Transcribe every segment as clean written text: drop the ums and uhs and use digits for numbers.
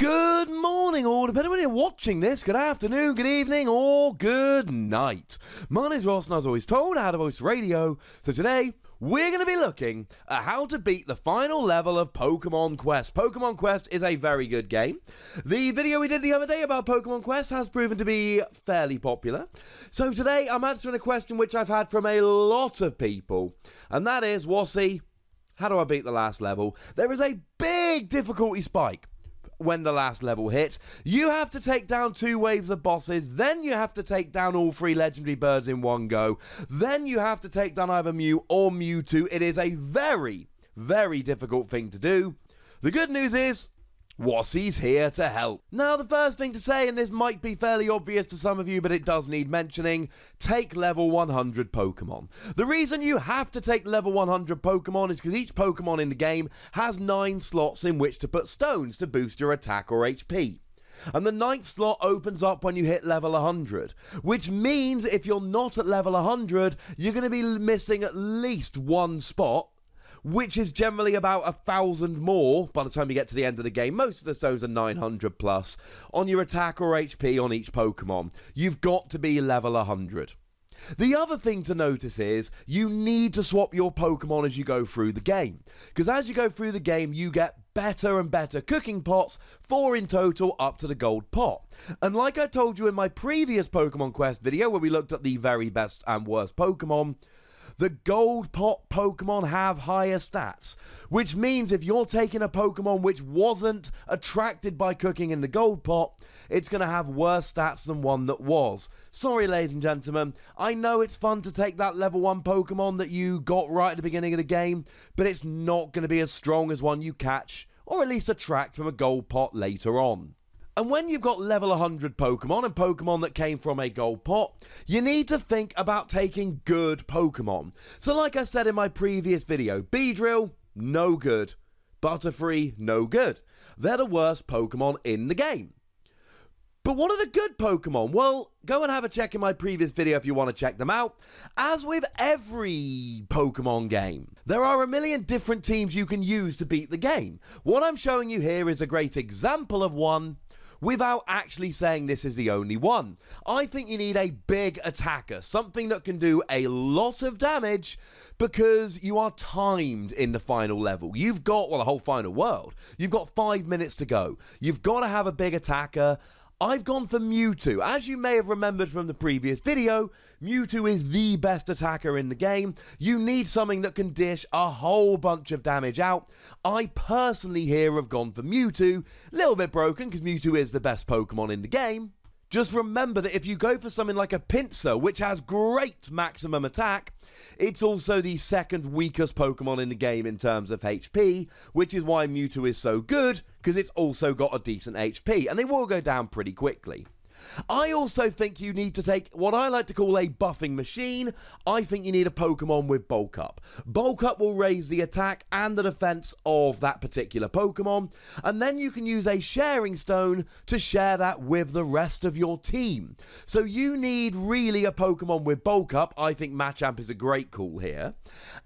Good morning, or depending on when you're watching this, good afternoon, good evening, or good night. My name's Ross, and as always told, Untitled Radio. So today, we're going to be looking at how to beat the final level of Pokemon Quest. Pokemon Quest is a very good game. The video we did the other day about Pokemon Quest has proven to be fairly popular. So today, I'm answering a question which I've had from a lot of people, and that is, Wassy, how do I beat the last level? There is a big difficulty spike when the last level hits. You have to take down 2 waves of bosses, then you have to take down all 3 legendary birds in one go, then you have to take down either Mew or Mewtwo. It is a very, very difficult thing to do. The good news is, Wassy's here to help. Now, the first thing to say, and this might be fairly obvious to some of you, but it does need mentioning, take level 100 Pokemon. The reason you have to take level 100 Pokemon is because each Pokemon in the game has 9 slots in which to put stones to boost your attack or HP. And the 9th slot opens up when you hit level 100, which means if you're not at level 100, you're going to be missing at least 1 spot, which is generally about 1,000 more by the time you get to the end of the game. Most of the stones are 900 plus on your attack or HP on each Pokemon. You've got to be level 100. The other thing to notice is you need to swap your Pokemon as you go through the game, because as you go through the game you get better and better cooking pots, 4 in total up to the gold pot. And like I told you in my previous Pokemon Quest video where we looked at the very best and worst Pokemon, the gold pot Pokemon have higher stats, which means if you're taking a Pokemon which wasn't attracted by cooking in the gold pot, it's going to have worse stats than one that was. Sorry, ladies and gentlemen, I know it's fun to take that level 1 Pokemon that you got right at the beginning of the game, but it's not going to be as strong as one you catch, or at least attract from a gold pot later on. And when you've got level 100 Pokemon and Pokemon that came from a gold pot, you need to think about taking good Pokemon. So like I said in my previous video, Beedrill, no good. Butterfree, no good. They're the worst Pokemon in the game. But what are the good Pokemon? Well, go and have a check in my previous video if you want to check them out. As with every Pokemon game, there are a million different teams you can use to beat the game. What I'm showing you here is a great example of one, without actually saying this is the only one. I think you need a big attacker, something that can do a lot of damage, because you are timed in the final level. You've got, well, the whole final world. You've got 5 minutes to go. You've got to have a big attacker. I've gone for Mewtwo. As you may have remembered from the previous video, Mewtwo is the best attacker in the game. You need something that can dish a whole bunch of damage out. I personally here have gone for Mewtwo. A little bit broken because Mewtwo is the best Pokemon in the game. Just remember that if you go for something like a Pinsir, which has great maximum attack, it's also the second weakest Pokemon in the game in terms of HP, which is why Mewtwo is so good, because it's also got a decent HP, and they will go down pretty quickly. I also think you need to take what I like to call a buffing machine. I think you need a Pokemon with Bulk Up. Bulk Up will raise the attack and the defense of that particular Pokemon, and then you can use a sharing stone to share that with the rest of your team. So you need really a Pokemon with Bulk Up. I think Machamp is a great call here.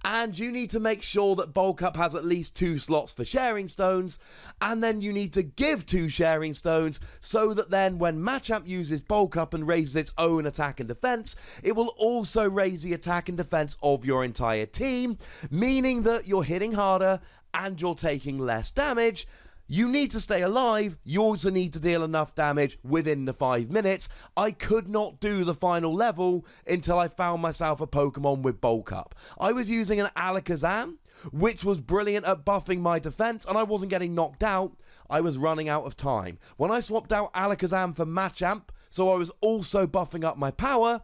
And you need to make sure that Bulk Up has at least 2 slots for sharing stones, and then you need to give 2 sharing stones so that then when Machamp uses Bulk Up and raises its own attack and defense, it will also raise the attack and defense of your entire team, meaning that you're hitting harder and you're taking less damage. You need to stay alive. You also need to deal enough damage within the 5 minutes. I could not do the final level until I found myself a Pokemon with Bulk Up. I was using an Alakazam, which was brilliant at buffing my defense, and I wasn't getting knocked out. I was running out of time. When I swapped out Alakazam for Machamp, so I was also buffing up my power,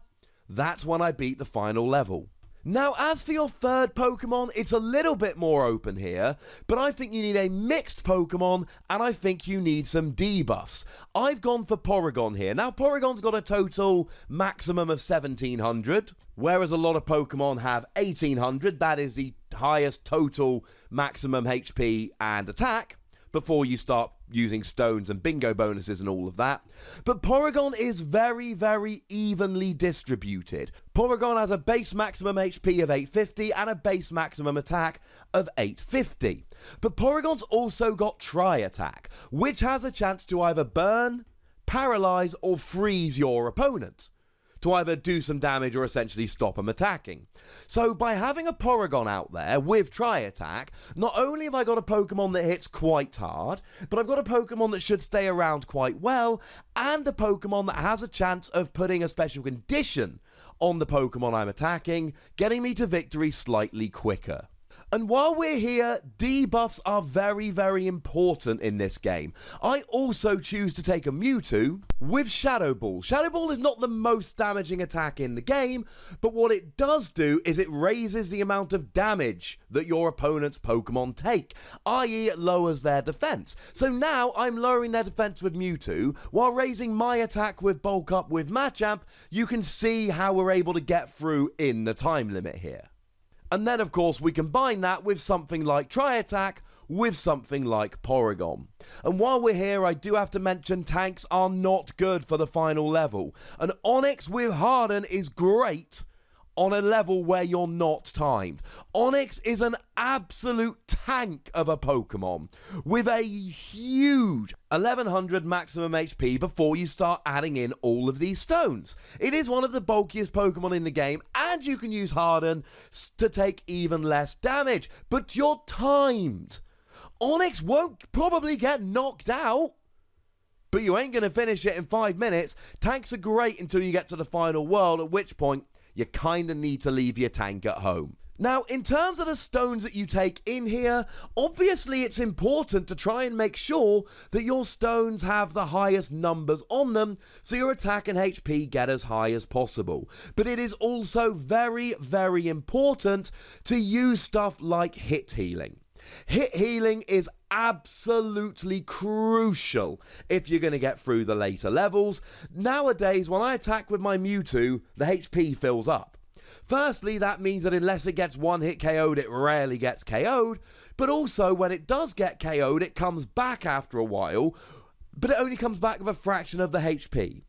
that's when I beat the final level. Now, as for your third Pokemon, it's a little bit more open here, but I think you need a mixed Pokemon, and I think you need some debuffs. I've gone for Porygon here. Now, Porygon's got a total maximum of 1700, whereas a lot of Pokemon have 1800. That is the highest total maximum HP and attack. before you start using stones and bingo bonuses and all of that. But Porygon is very, very evenly distributed. Porygon has a base maximum HP of 850 and a base maximum attack of 850. But Porygon's also got Tri-Attack, which has a chance to either burn, paralyze, or freeze your opponent, to either do some damage or essentially stop them attacking. So by having a Porygon out there with Tri-Attack, not only have I got a Pokemon that hits quite hard, but I've got a Pokemon that should stay around quite well, and a Pokemon that has a chance of putting a special condition on the Pokemon I'm attacking, getting me to victory slightly quicker. And while we're here, debuffs are very, very important in this game. I also choose to take a Mewtwo with Shadow Ball. Shadow Ball is not the most damaging attack in the game, but what it does do is it raises the amount of damage that your opponent's Pokemon take, i.e. it lowers their defense. So now I'm lowering their defense with Mewtwo, while raising my attack with Bulk Up with Machamp. You can see how we're able to get through in the time limit here. And then, of course, we combine that with something like Tri-Attack, with something like Porygon. And while we're here, I do have to mention tanks are not good for the final level. An Onix with Harden is great on a level where you're not timed. Onix is an absolute tank of a Pokemon with a huge 1100 maximum HP before you start adding in all of these stones. It is one of the bulkiest Pokemon in the game, and you can use Harden to take even less damage, but you're timed. Onix won't probably get knocked out, but you ain't going to finish it in 5 minutes. Tanks are great until you get to the final world, at which point you kind of need to leave your tank at home. Now, in terms of the stones that you take in here, obviously it's important to try and make sure that your stones have the highest numbers on them, so your attack and HP get as high as possible. But it is also very, very important to use stuff like hit healing. Hit healing is absolutely crucial if you're going to get through the later levels. Nowadays, when I attack with my Mewtwo, the HP fills up. Firstly, that means that unless it gets one hit KO'd, it rarely gets KO'd, but also when it does get KO'd, it comes back after a while, but it only comes back with a fraction of the HP.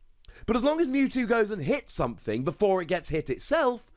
But as long as Mewtwo goes and hits something before it gets hit itself,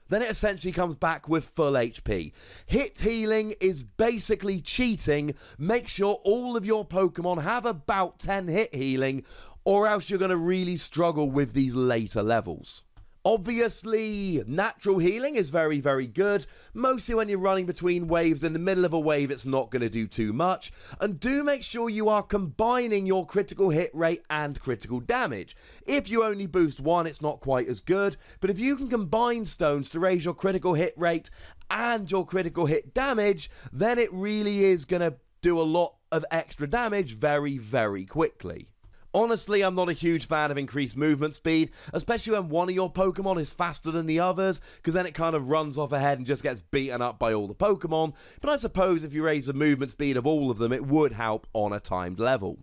then it essentially comes back with full HP. Hit healing is basically cheating. Make sure all of your Pokemon have about 10 hit healing, or else you're going to really struggle with these later levels. Obviously, natural healing is very, very good. Mostly when you're running between waves. In the middle of a wave, it's not going to do too much. And do make sure you are combining your critical hit rate and critical damage. If you only boost one, it's not quite as good. But if you can combine stones to raise your critical hit rate and your critical hit damage, then it really is going to do a lot of extra damage very, very quickly. Honestly, I'm not a huge fan of increased movement speed, especially when one of your Pokemon is faster than the others, because then it kind of runs off ahead and just gets beaten up by all the Pokemon. But I suppose if you raise the movement speed of all of them, it would help on a timed level.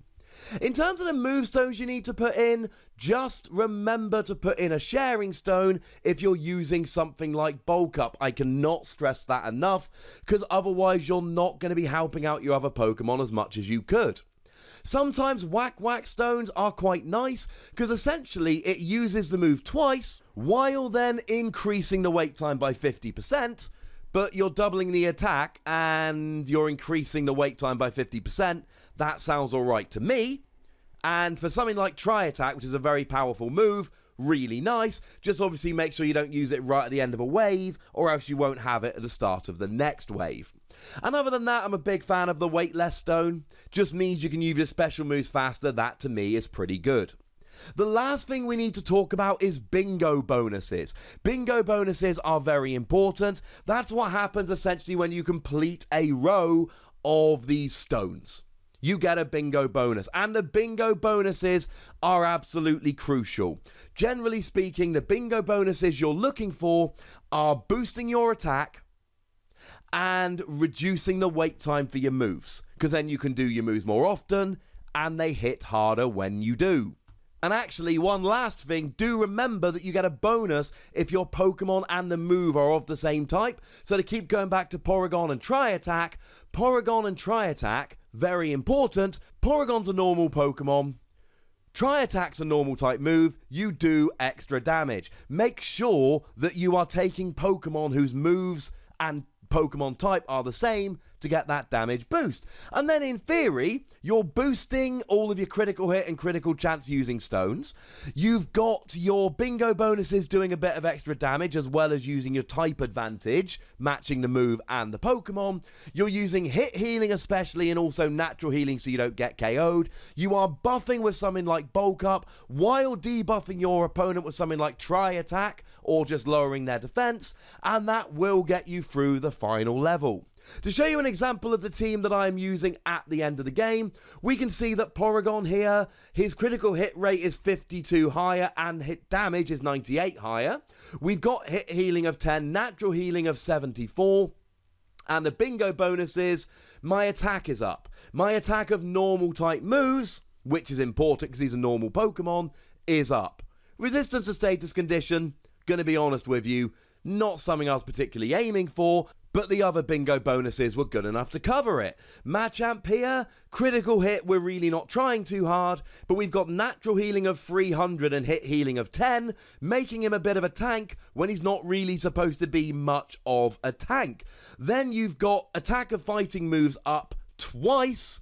In terms of the move stones you need to put in, just remember to put in a sharing stone if you're using something like Bulk Up. I cannot stress that enough, because otherwise you're not going to be helping out your other Pokemon as much as you could. Sometimes Whack Whack stones are quite nice, because essentially it uses the move twice, while then increasing the wait time by 50%, but you're doubling the attack and you're increasing the wait time by 50%. That sounds alright to me. And for something like Tri-Attack, which is a very powerful move, really nice. Just obviously make sure you don't use it right at the end of a wave, or else you won't have it at the start of the next wave. And other than that, I'm a big fan of the Weightless Stone. Just means you can use your special moves faster. That, to me, is pretty good. The last thing we need to talk about is bingo bonuses. Bingo bonuses are very important. That's what happens essentially when you complete a row of these stones. You get a bingo bonus, and the bingo bonuses are absolutely crucial. Generally speaking, the bingo bonuses you're looking for are boosting your attack and reducing the wait time for your moves, because then you can do your moves more often and they hit harder when you do. And actually, one last thing, do remember that you get a bonus if your Pokemon and the move are of the same type. So to keep going back to Porygon and Tri-Attack, very important, Porygon's a normal Pokemon. Tri-Attack's a normal type move, you do extra damage. Make sure that you are taking Pokemon whose moves and Pokemon type are the same to get that damage boost. And then in theory, you're boosting all of your critical hit and critical chance using stones. You've got your bingo bonuses doing a bit of extra damage as well as using your type advantage, matching the move and the Pokemon. You're using hit healing especially and also natural healing so you don't get KO'd. You are buffing with something like Bulk Up while debuffing your opponent with something like Tri-Attack or just lowering their defense, and that will get you through the final level. To show you an example of the team that I'm using at the end of the game, we can see that Porygon here, his critical hit rate is 52 higher and hit damage is 98 higher. We've got hit healing of 10, natural healing of 74, and the bingo bonus is my attack is up. My attack of normal type moves, which is important because he's a normal Pokemon, is up. Resistance to status condition, gonna be honest with you, not something I was particularly aiming for, but the other bingo bonuses were good enough to cover it. Machamp here, critical hit, we're really not trying too hard, but we've got natural healing of 300 and hit healing of 10, making him a bit of a tank when he's not really supposed to be much of a tank. Then you've got attack of fighting moves up twice,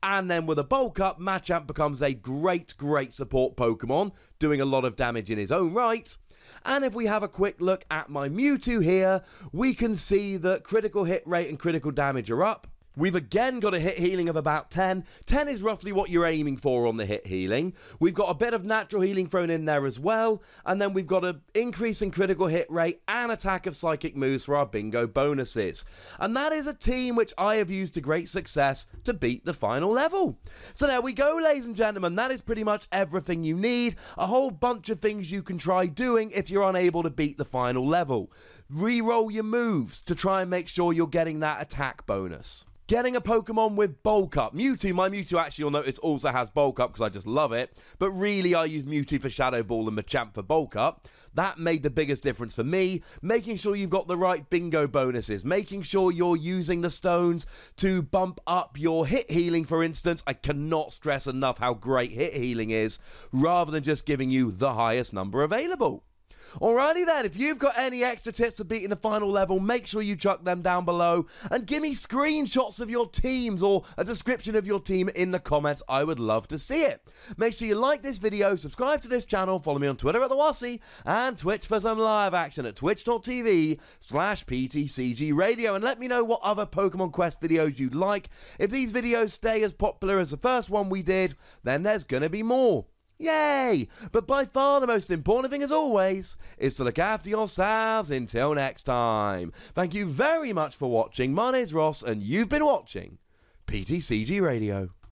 and then with a bulk up, Machamp becomes a great support Pokemon, doing a lot of damage in his own right. And if we have a quick look at my Mewtwo here, we can see that critical hit rate and critical damage are up. We've again got a hit healing of about 10. 10 is roughly what you're aiming for on the hit healing. We've got a bit of natural healing thrown in there as well. And then we've got an increase in critical hit rate and attack of psychic moves for our bingo bonuses. And that is a team which I have used to great success to beat the final level. So there we go, ladies and gentlemen. That is pretty much everything you need. A whole bunch of things you can try doing if you're unable to beat the final level. Reroll your moves to try and make sure you're getting that attack bonus. Getting a Pokemon with Bulk Up. Mewtwo, my Mewtwo actually, you'll notice, also has Bulk Up because I just love it. But really, I use Mewtwo for Shadow Ball and Machamp for Bulk Up. That made the biggest difference for me. Making sure you've got the right bingo bonuses. Making sure you're using the stones to bump up your hit healing, for instance. I cannot stress enough how great hit healing is, rather than just giving you the highest number available. Alrighty then, if you've got any extra tips for beating the final level, make sure you chuck them down below and give me screenshots of your teams or a description of your team in the comments. I would love to see it. Make sure you like this video, subscribe to this channel, follow me on Twitter at @TheWassie and Twitch for some live action at twitch.tv/PTCGRadio, and let me know what other Pokemon Quest videos you'd like. If these videos stay as popular as the first one we did, then there's gonna be more. Yay! But by far the most important thing, as always, is to look after yourselves until next time. Thank you very much for watching. My name's Ross, and you've been watching PTCG Radio.